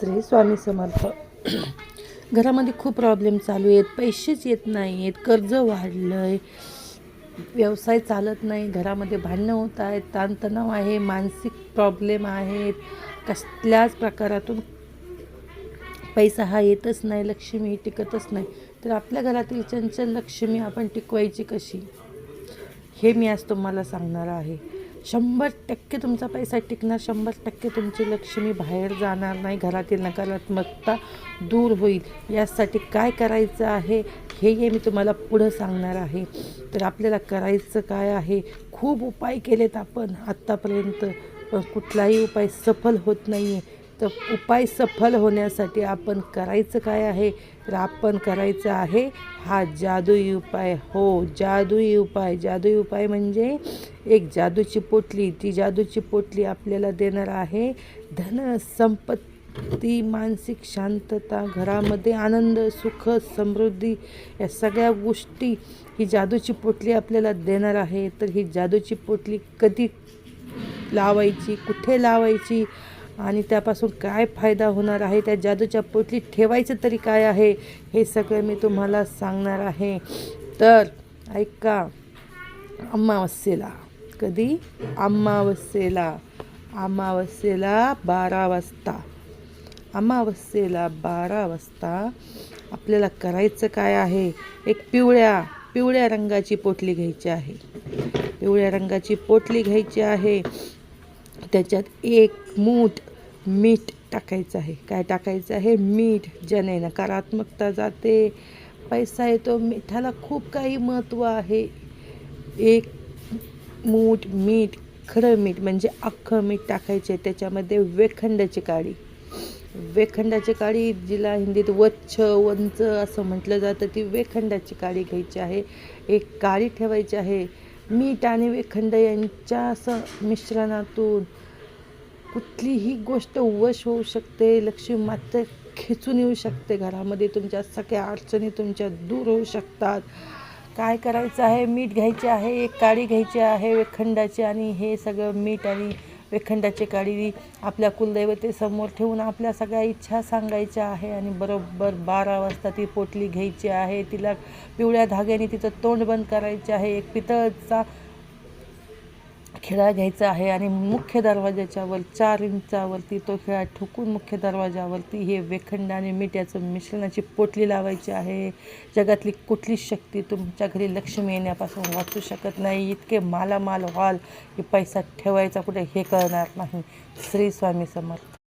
श्री स्वामी समर्थ. घरामध्ये खूप प्रॉब्लेम चालू आहेत, पैसेच येत नाही आहेत, कर्ज वाढलं आहे, व्यवसाय चालत नाही, घरामध्ये भांडणं होत आहेत, ताणतणाव आहे, मानसिक प्रॉब्लेम आहेत, कसल्याच प्रकारातून पैसा हा येतच नाही, लक्ष्मी टिकतच नाही. तर आपल्या घरातील चंचल लक्ष्मी आपण टिकवायची कशी, हे मी आज तुम्हाला सांगणार आहे. 100% तुमचा पैसा टिकणार, 100% तुमची लक्ष्मी बाहेर जाणार नाही, घरातील नकारात्मकता दूर होईल. यासाठी काय करायचं आहे हे मी तुम्हाला पुढं सांगणार आहे. तर आपल्याला करायचं काय आहे, खूप उपाय केलेत आपण आत्तापर्यंत, पण कुठलाही उपाय सफल होत नाही आहे. तर उपाय सफल होण्यासाठी आपण करायचं काय आहे, तर आपण करायचं आहे हा जादुई उपाय. हो, जादुई उपाय. जादुई उपाय म्हणजे एक जादूची पोटली. ती जादूची पोटली आपल्याला देणार आहे धन, संपत्ती, मानसिक शांतता, घरामध्ये आनंद, सुख, समृद्धी, या सगळ्या गोष्टी ही जादूची पोटली आपल्याला देणार आहे. तर ही जादूची पोटली कधी लावायची, कुठे लावायची आणि त्यापासून काय फायदा होणार आहे, त्या जादूच्या पोटलीत ठेवायचं तरी काय आहे, हे सगळं मी तुम्हाला सांगणार आहे. तर ऐका. अमावस्येला, कधी? अमावस्येला 12 वाजता, अमावस्येला 12 वाजता आपल्याला करायचं काय आहे, एक पिवळ्या रंगाची पोटली घ्यायची आहे. पिवळ्या रंगाची पोटली घ्यायची आहे. त्याच्यात 1 मूठ मीठ टाकायचं आहे. काय टाकायचं आहे? मीठ. ज्याने नकारात्मकता जाते, पैसा येतो. मिठाला खूप काही महत्त्व आहे. 1 मूठ मीठ, खरं मीठ म्हणजे अख्खं मीठ टाकायचे. त्याच्यामध्ये वेखंडाची काडी, जिला हिंदीत वंच असं म्हटलं जातं, ती वेखंडाची काडी घ्यायची आहे. एक काडी ठेवायची आहे. मीठ आणि वेखंड यांच्या असं मिश्रणातून कुठलीही गोष्ट वश होऊ शकते, लक्ष्मी मात्र खेचून येऊ शकते घरामध्ये. तुमच्या सगळ्या अडचणी तुमच्या दूर होऊ शकतात. काय करायचं आहे? मीठ घ्यायचे आहे, एक काडी घ्यायची आहे वेखंडाची, आणि हे सगळं मीठ आणि वेखंडाची काडी आपल्या कुलदैवतेसमोर ठेवून आपल्या सगळ्या इच्छा सांगायच्या आहे. आणि बरोबर 12 वाजता ती पोटली घ्यायची आहे. तिला पिवळ्या धाग्याने तिचं तोंड बंद करायचे आहे. एक पितळचा खिळा घ्यायचा आहे आणि मुख्य दरवाजाच्या वर 4 इंचावरती तो खिळा ठोकून मुख्य दरवाजावरती हे वेखंड आणि मिठाचं मिश्रणाची पोटली लावायची आहे. जगातली कुठलीच शक्ती तुमच्या घरी लक्ष्मी येण्यापासून वाचू शकत नाही. इतके मालामाल व्हाल की पैसा ठेवायचा कुठे हे कळणार नाही. श्री स्वामी समर्थ.